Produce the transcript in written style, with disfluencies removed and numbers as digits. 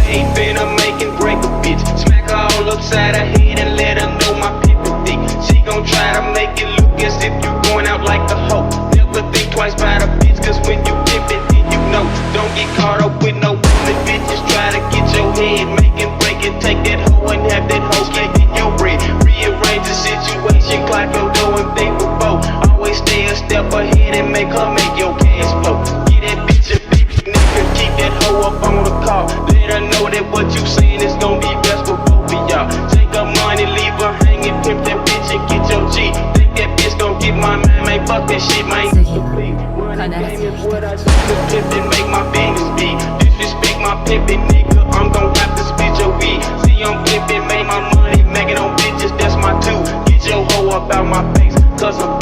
ain't finna make and break a bitch. Smack her all upside her head and let her know my people thick. She gon' try to make it look as if you going out like a hoe. Never think twice about a bitch, cause when you pimpin', then you know. Don't get caught up with no woman, bitches try to get your head. Make and break it, take that hoe and have that hoe get your bread. Rearrange the situation, clock your dough and think before. Always stay a step ahead and make her make your cash flow. Get that bitch a big nigga, keep that hoe up on the call. Let her know that what you saying is gon' be best for both of y'all. Take her money, leave her hanging, pimp that bitch and get your G. Think that bitch gon' get my man, man, fuck that shit, man. Money game is what I do to pimp and make my fingers big. Disrespect my pimpin' nigga, I'm gon' have to spit your weed. See I'm pimpin', make my money, making on bitches, that's my two. Get your hoe up out my face, cause I'm